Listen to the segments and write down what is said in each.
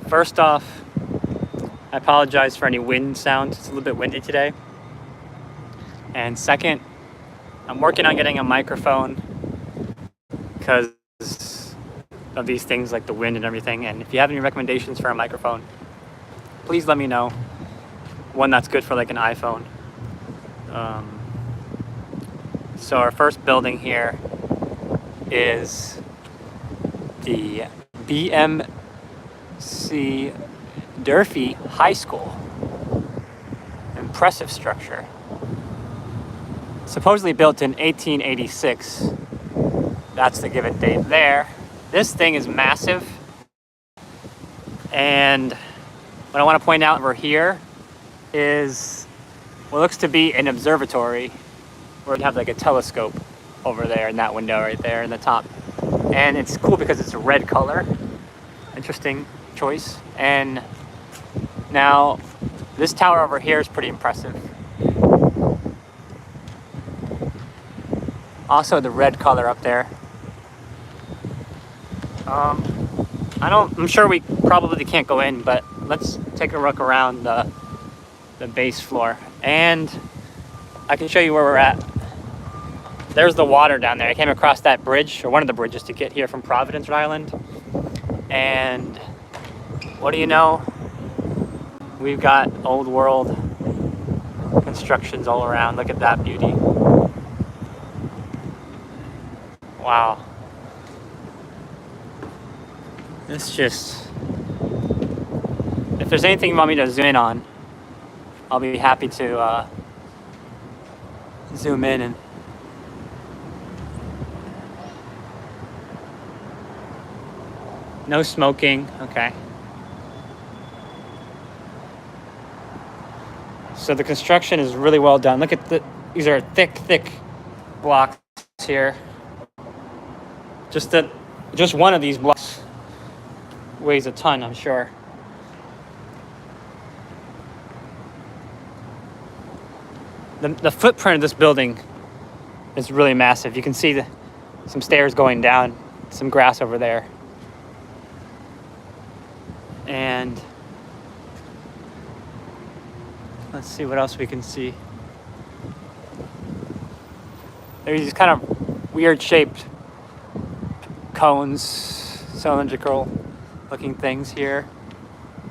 First off, I apologize for any wind sound. It's a little bit windy today. And second, I'm working on getting a microphone because of these things like the wind and everything. And if you have any recommendations for a microphone, please let me know. One that's good for like an iPhone. So our first building here is the BMC Durfee High School. Impressive structure. Supposedly built in 1886. That's the given date there. This thing is massive. And what I want to point out over here is what looks to be an observatory, where we have like a telescope over there in that window right there in the top. And it's cool because it's a red color. Interesting choice. And now this tower over here is pretty impressive. Also the red color up there. I'm sure we probably can't go in, but let's take a look around the base floor. And I can show you where we're at. There's the water down there. I came across that bridge, or one of the bridges, to get here from Providence, Rhode Island. And what do you know? We've got old world constructions all around. Look at that beauty. Wow. It's just... If there's anything you want me to zoom in on, I'll be happy to zoom in. And no smoking. Okay. So the construction is really well done. Look at these are thick blocks here. Just one of these blocks weighs a ton, I'm sure. The footprint of this building is really massive. You can see some stairs going down, some grass over there. And let's see what else we can see. There's these kind of weird shaped cones, cylindrical looking things here.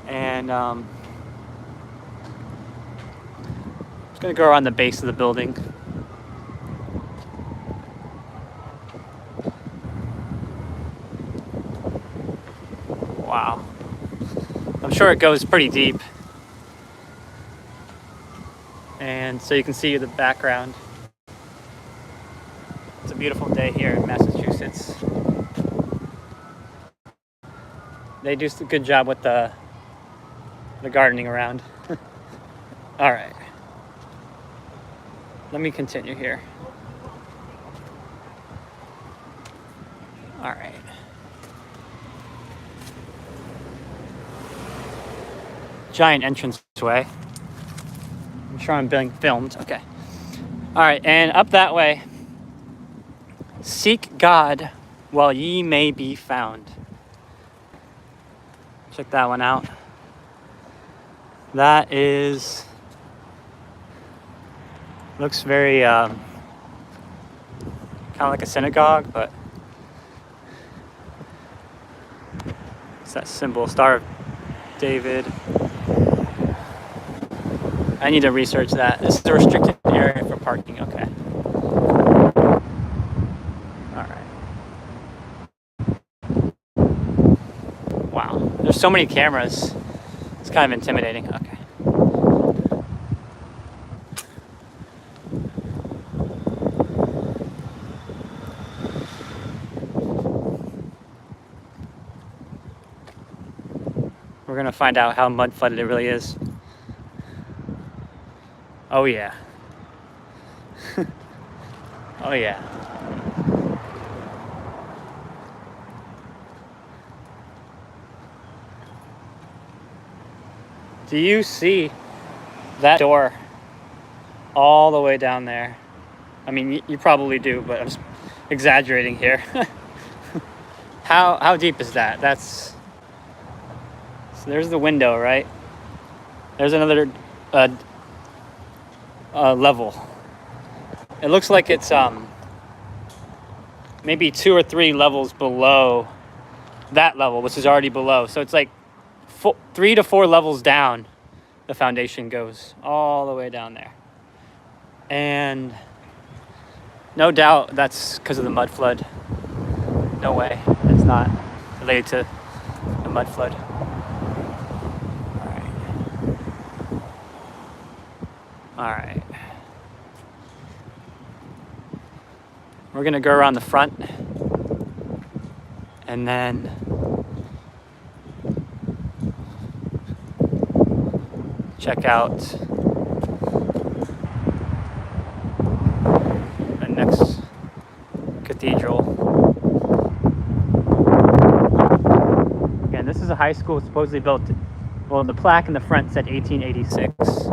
And just gonna go around the base of the building. Wow. I'm sure it goes pretty deep. And so you can see the background. It's a beautiful day here in Massachusetts. They do a good job with the gardening around. All right. Let me continue here. All right. Giant entranceway. I'm sure I'm being filmed. Okay. All right, and up that way. Seek God while ye may be found. Check that one out. That looks very kind of like a synagogue, but it's that symbol, Star of David. I need to research that. This is a restricted area for parking. Okay. All right. Wow. There's so many cameras. It's kind of intimidating. Okay. We're going to find out how mud flooded it really is. Oh yeah. Oh yeah. Do you see that door all the way down there? I mean, you probably do, but I'm just exaggerating here. How deep is that? That's So there's the window, right? There's another uh, level. It looks like it's maybe 2 or 3 levels below that level, which is already below. So it's like 3 to 4 levels down. The foundation goes all the way down there, and no doubt that's because of the mud flood. No way, it's not related to the mud flood. All right. We're gonna go around the front and then check out the next cathedral. Again, this is a high school supposedly built, well, the plaque in the front said 1886.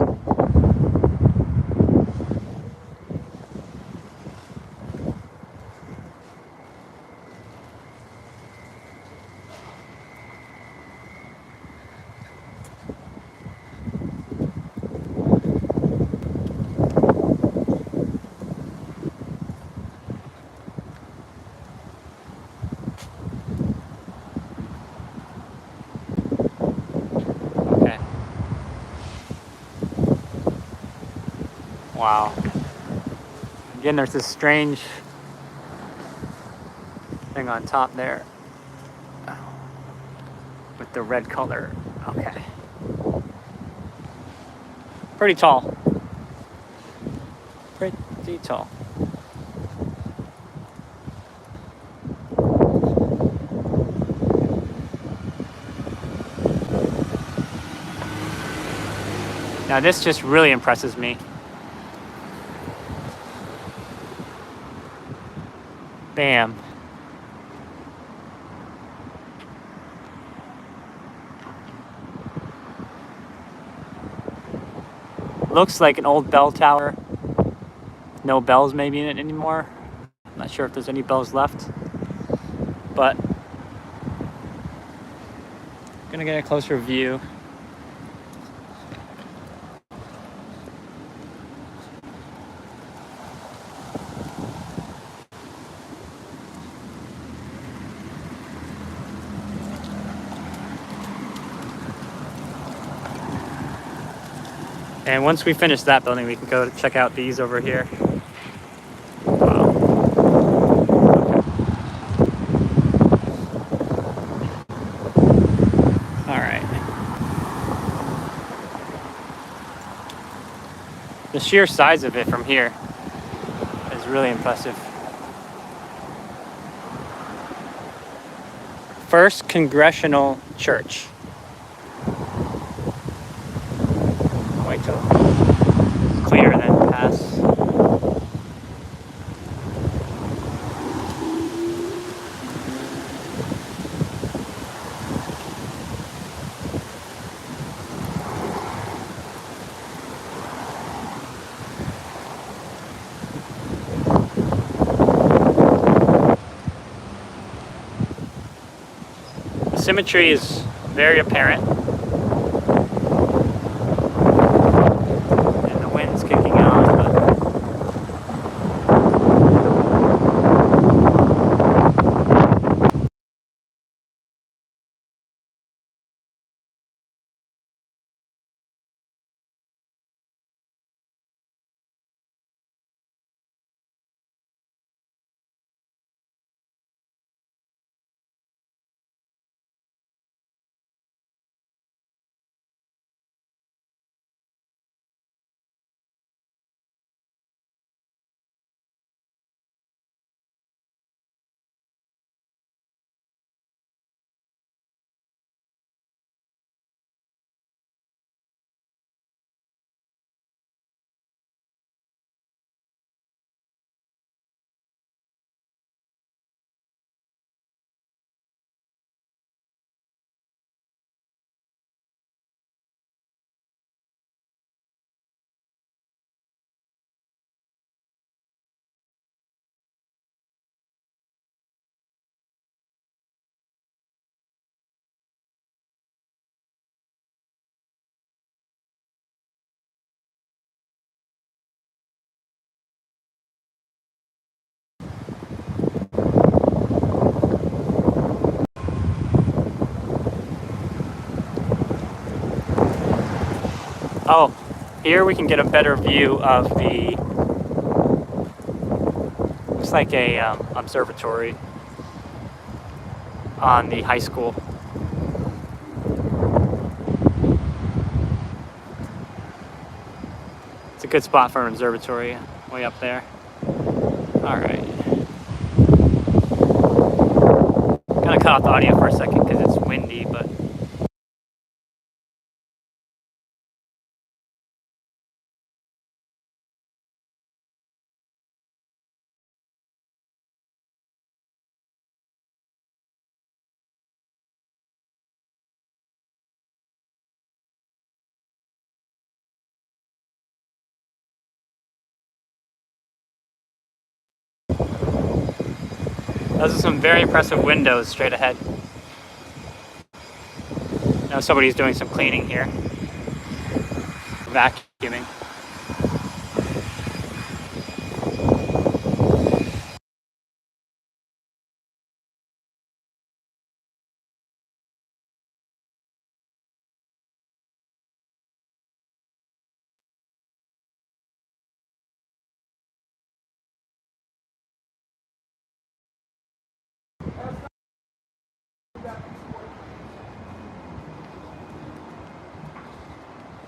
Okay. Wow. Again, there's this strange thing on top there with the red color. Okay. Pretty tall. Pretty tall. Now this just really impresses me. Bam. Looks like an old bell tower. No bells maybe in it anymore. I'm not sure if there's any bells left. But gonna get a closer view. And once we finish that building, we can go check out these over here. Wow. All right. The sheer size of it from here is really impressive. First Congregational Church. Wait till it's clear and then pass. The symmetry is very apparent. And the wind's kicking on, but Oh, here we can get a better view of the, looks like a observatory on the high school. It's a good spot for an observatory, way up there. All right. Gonna cut off the audio for a second because it's windy, but. Those are some very impressive windows straight ahead. Now somebody's doing some cleaning here. Vacuuming.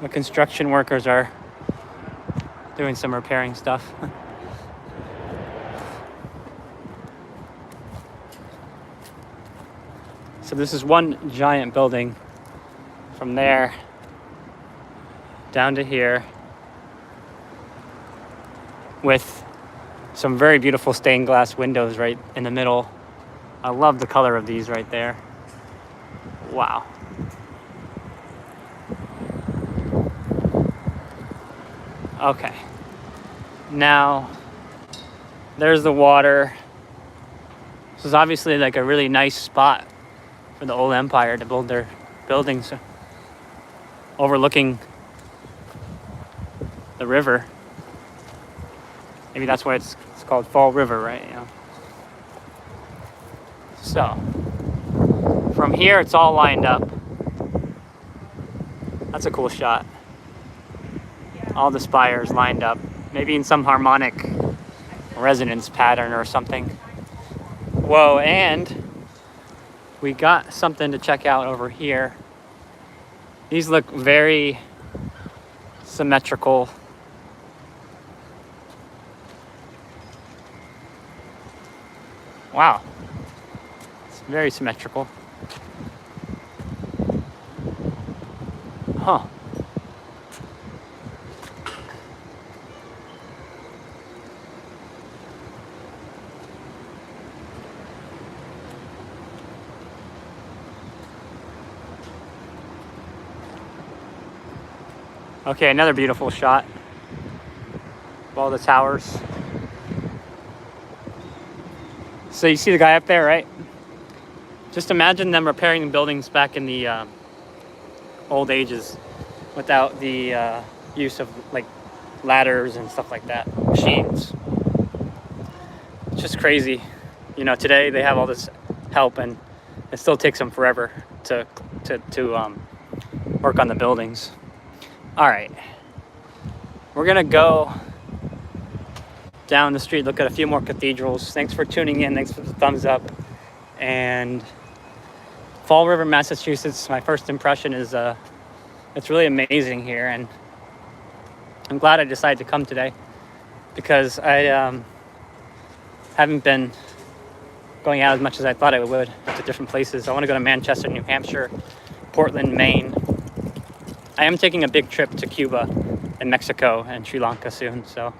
The construction workers are doing some repairing stuff. So this is one giant building. From there down to here, with some very beautiful stained glass windows right in the middle. I love the color of these right there. Wow. Okay. Now, there's the water. This is obviously like a really nice spot for the old empire to build their buildings overlooking the river. Maybe that's why it's called Fall River, right? You know. So, from here it's all lined up. That's a cool shot. All the spires lined up, maybe in some harmonic resonance pattern or something. Whoa, and we got something to check out over here. These look very symmetrical. Wow, it's very symmetrical. Huh. Okay, another beautiful shot of all the towers. So you see the guy up there, right? Just imagine them repairing the buildings back in the old ages without the use of like ladders and stuff like that, machines. It's just crazy. You know, today they have all this help and it still takes them forever to work on the buildings. All right, we're gonna go down the street, look at a few more cathedrals. Thanks for tuning in. Thanks for the thumbs up. And Fall River, Massachusetts, my first impression is it's really amazing here, and I'm glad I decided to come today because I haven't been going out as much as I thought I would to different places. I want to go to Manchester, New Hampshire, Portland, Maine. I am taking a big trip to Cuba and Mexico and Sri Lanka soon, so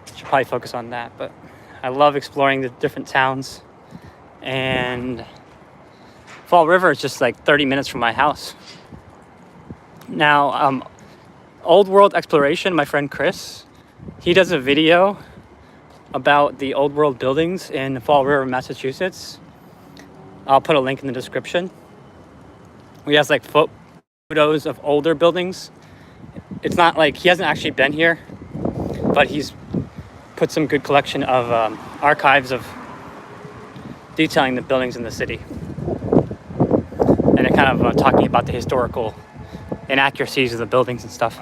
I should probably focus on that. But I love exploring the different towns, and Fall River is just like 30 minutes from my house. Now, Old World Exploration, my friend Chris, he does a video about the Old World buildings in Fall River, Massachusetts. I'll put a link in the description. He has like photos of older buildings. It's not like he hasn't actually been here, but he's put some good collection of archives of detailing the buildings in the city, and kind of talking about the historical inaccuracies of the buildings and stuff.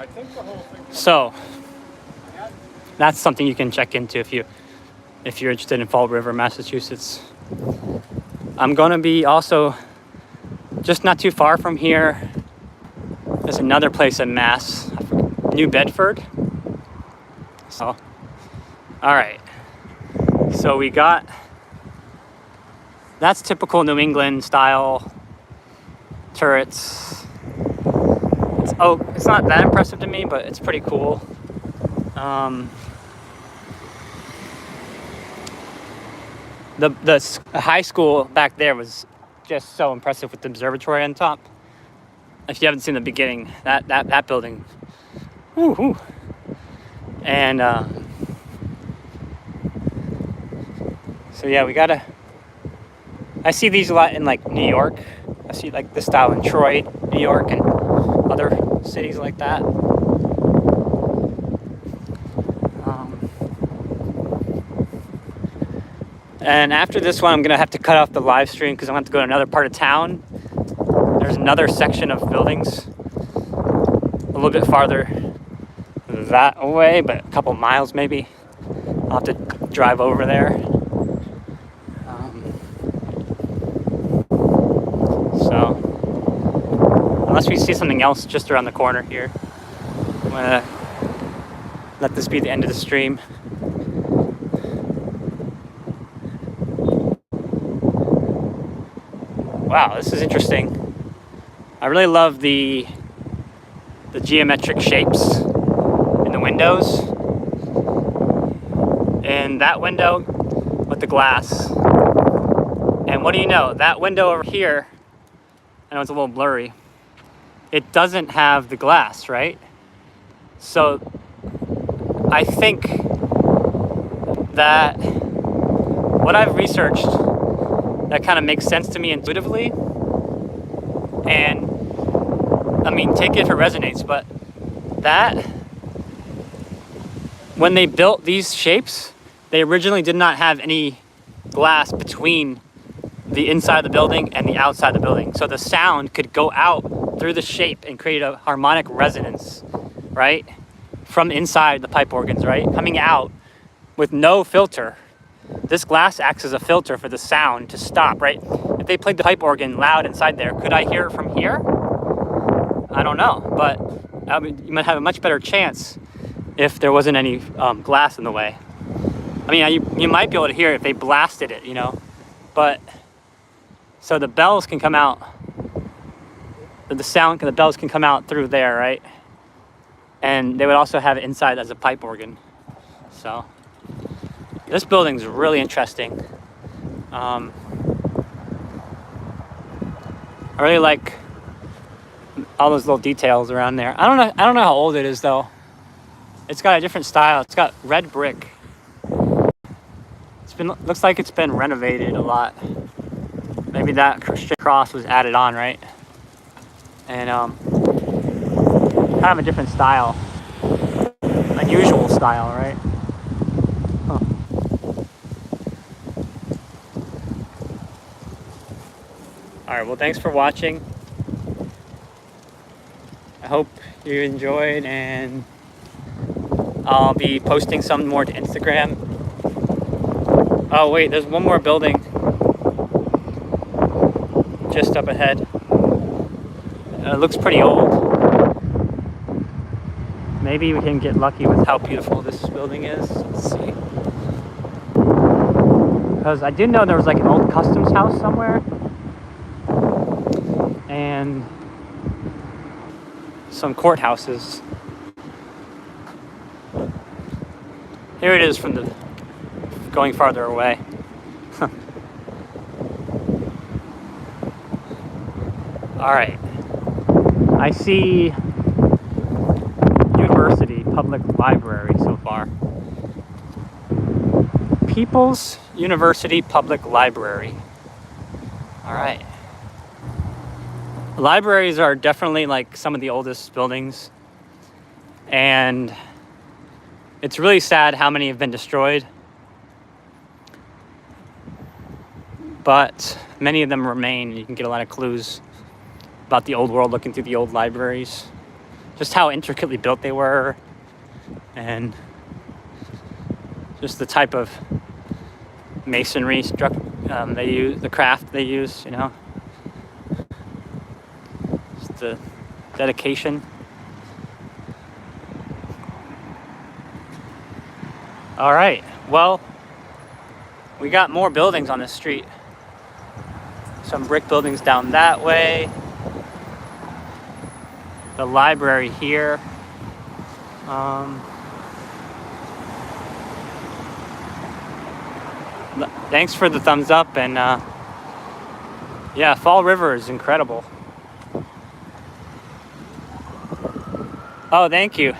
So that's something you can check into if you're interested in Fall River, Massachusetts. I'm gonna be also just not too far from here. There's another place in Mass, New Bedford. So, all right. So we got, that's typical New England style turrets. It's not that impressive to me, but it's pretty cool. The high school back there was just so impressive with the observatory on top. If you haven't seen the beginning, that building, woo-hoo. And so yeah, I see these a lot in like New York. I see like this style in Troy, New York, and other cities like that. And after this one, I'm gonna have to cut off the live stream because I'm gonna have to go to another part of town. There's another section of buildings a little bit farther that way, but a couple miles maybe. I'll have to drive over there. So, unless we see something else just around the corner here, I'm gonna let this be the end of the stream. Wow, this is interesting. I really love the geometric shapes in the windows. And that window with the glass. And what do you know? That window over here, I know it's a little blurry, it doesn't have the glass, right? So I think that what I've researched that kind of makes sense to me intuitively, and I mean, take it if it resonates, but that when they built these shapes, they originally did not have any glass between the inside of the building and the outside of the building. So the sound could go out through the shape and create a harmonic resonance, right? From inside the pipe organs, right? Coming out with no filter. This glass acts as a filter for the sound to stop, right? If they played the pipe organ loud inside there, could I hear it from here? I don't know, but you might have a much better chance if there wasn't any glass in the way. I mean, you might be able to hear it if they blasted it, you know? But, so the bells can come out, the bells can come out through there, right? And they would also have it inside as a pipe organ. So, this building's really interesting. I really like all those little details around there. I don't know how old it is though. It's got a different style. It's got red brick. Looks like it's been renovated a lot. Maybe that Christian cross was added on, right? And kind of a different style, unusual style, right? Huh. All right, well, thanks for watching. I hope you enjoyed, and I'll be posting some more to Instagram. Oh wait, there's one more building just up ahead. It looks pretty old. Maybe we can get lucky with how beautiful this building is. Let's see. Because I did know there was like an old customs house somewhere. And some courthouses. Here it is from the going farther away. All right. I see University Public Library so far. People's University Public Library. All right. Libraries are definitely like some of the oldest buildings, and it's really sad how many have been destroyed, but many of them remain. You can get a lot of clues about the old world looking through the old libraries. just how intricately built they were, and just the type of masonry they use, the craft they use, you know, just the dedication. All right, well, we got more buildings on this street. Some brick buildings down that way. The library here. Thanks for the thumbs up, and yeah, Fall River is incredible. Oh, thank you.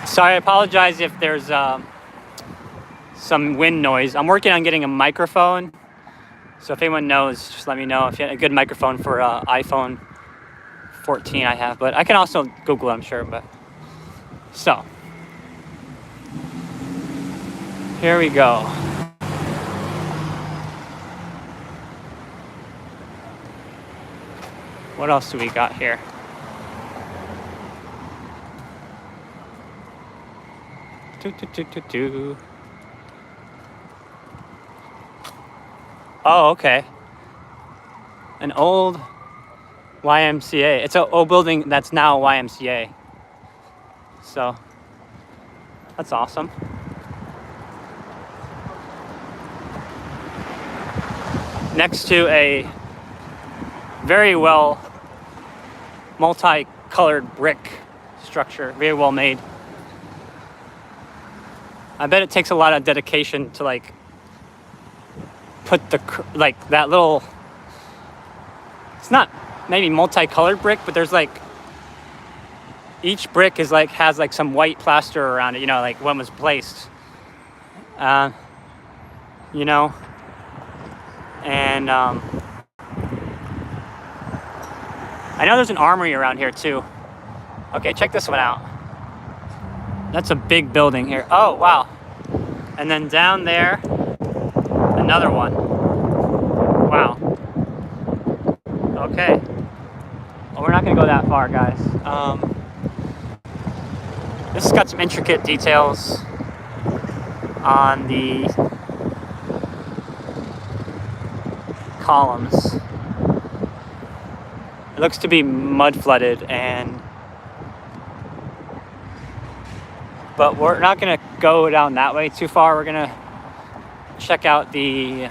Sorry, I apologize if there's some wind noise. I'm working on getting a microphone, so if anyone knows, just let me know. If you have a good microphone for iPhone 14 I have, but I can also Google it, I'm sure. But so here we go. What else do we got here? Oh, okay. An old YMCA. It's an old building that's now YMCA. So that's awesome. Next to a very well multicolored brick structure, very well made. I bet it takes a lot of dedication to like put that little, it's not maybe multicolored brick, but there's like, each brick is like, has like some white plaster around it, you know, like when it was placed, you know, and I know there's an armory around here too. Okay, check this one out. That's a big building here. Oh, wow. And then down there, another one. Wow. Okay. Well, we're not gonna go that far, guys. This has got some intricate details on the columns. It looks to be mud flooded, but we're not gonna go down that way too far. We're gonna check out the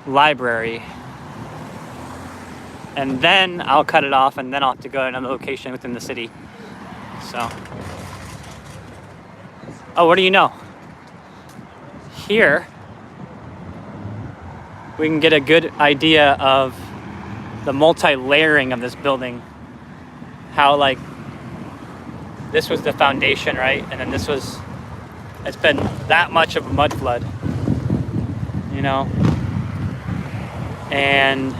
library, and then I'll cut it off, and then I'll have to go to another location within the city. So, oh, what do you know? Here, we can get a good idea of the multi-layering of this building. How like, this was the foundation, right? And then it's been that much of a mud flood, you know? And,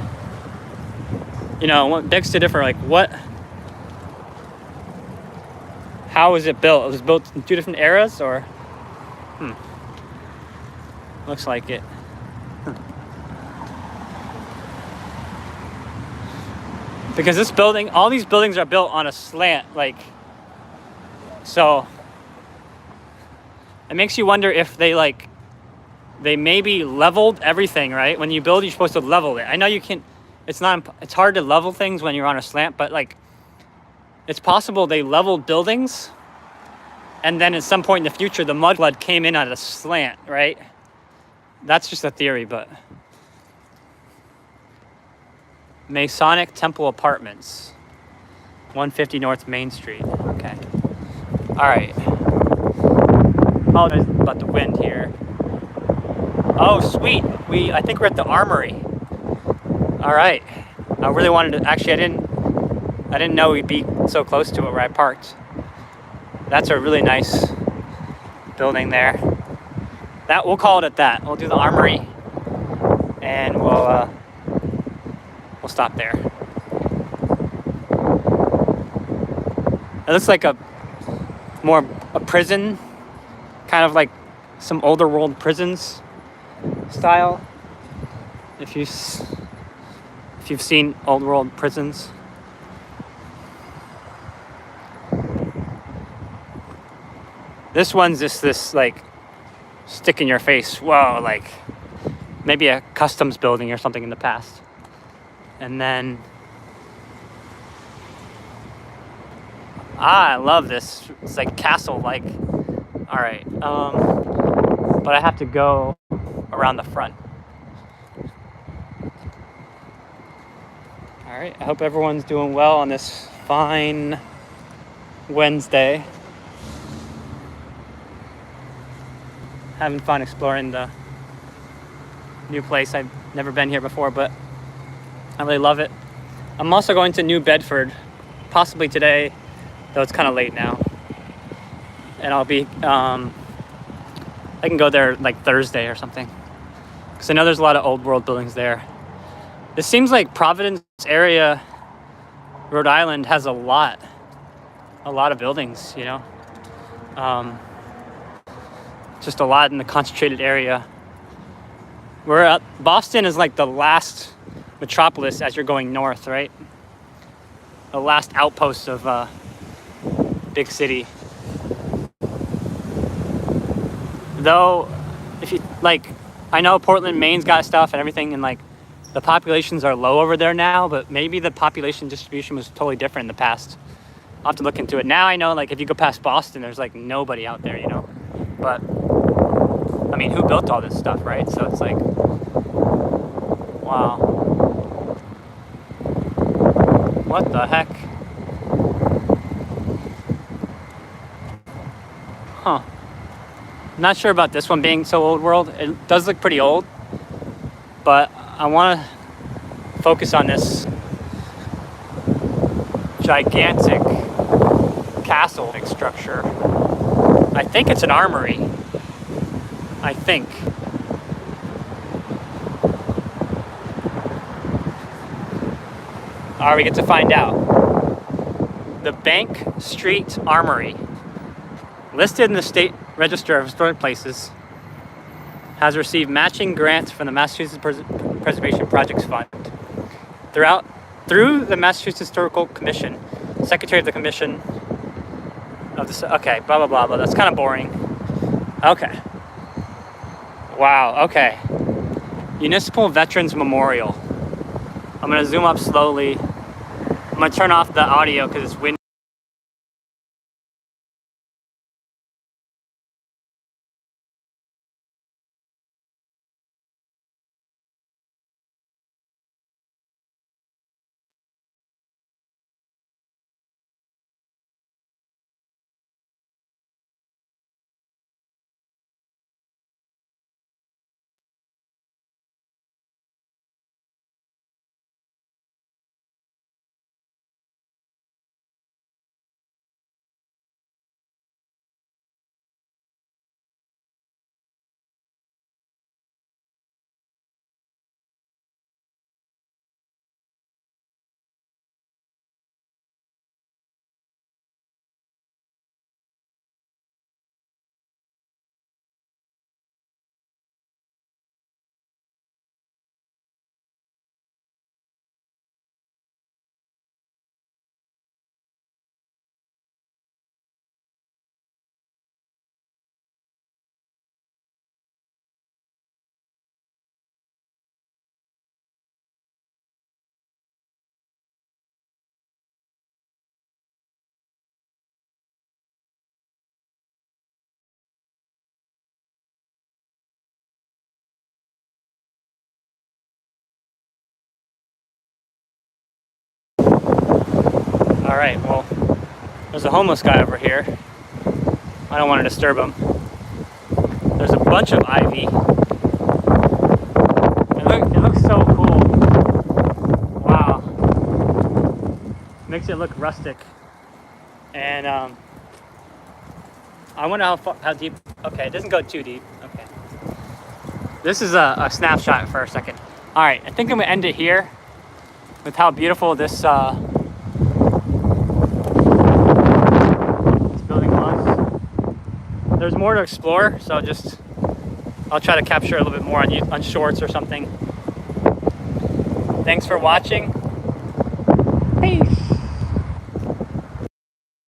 you know, what begs to differ, like how was it built? It was built in two different eras, or? Looks like it. Because this building, all these buildings are built on a slant, like, so it makes you wonder if they maybe leveled everything, right? When you build, you're supposed to level it. I know you can, it's hard to level things when you're on a slant, but like, it's possible they leveled buildings, and then at some point in the future, the mud flood came in at a slant, right? That's just a theory, but. Masonic Temple Apartments, 150 North Main Street. Okay. All right. Apologize about the wind here. Oh, sweet. I think we're at the Armory. All right. I really wanted to. Actually, I didn't know we'd be so close to it where I parked. That's a really nice building there. We'll call it at that. We'll do the Armory, and we'll stop there. It looks like a prison, kind of like some older world prisons style. if you've seen old world prisons. This one's just this like stick in your face. Whoa, like maybe a customs building or something in the past. And then I love this. It's like castle like. All right. But I have to go around the front. All right. I hope everyone's doing well on this fine Wednesday. Having fun exploring the new place. I've never been here before, but I really love it. I'm also going to New Bedford, possibly today, though it's kind of late now. And I'll be, I can go there like Thursday or something. Because I know there's a lot of old world buildings there. It seems like Providence area, Rhode Island has a lot of buildings, you know. Just a lot in the concentrated area. Where Boston is like the last metropolis as you're going north, right? The last outpost of big city. Though, if you like, I know Portland, Maine's got stuff and everything, and like the populations are low over there now, but maybe the population distribution was totally different in the past. I'll have to look into it. Now I know, like, if you go past Boston, there's like nobody out there, you know. But I mean, who built all this stuff, right? So it's like, wow. What the heck? Huh. Not sure about this one being so old world. It does look pretty old, but I want to focus on this gigantic castle structure. I think it's an armory. I think. All right, we get to find out. The Bank Street Armory, listed in the State Register of Historic Places, has received matching grants from the Massachusetts Preservation Projects Fund. Through the Massachusetts Historical Commission, Secretary of the Commission of the... Okay, blah, blah, blah, blah. That's kind of boring. Okay. Wow, okay. Municipal Veterans Memorial. I'm going to zoom up slowly. I'm going to turn off the audio because it's windy. All right, well, there's a homeless guy over here. I don't want to disturb him. There's a bunch of ivy. It looks so cool. Wow. Makes it look rustic. And I wonder how deep. Okay, it doesn't go too deep. Okay. This is a snapshot for a second. All right, I think I'm gonna end it here with how beautiful this building was. There's more to explore, so I'll try to capture a little bit more on shorts or something. Thanks for watching. Peace.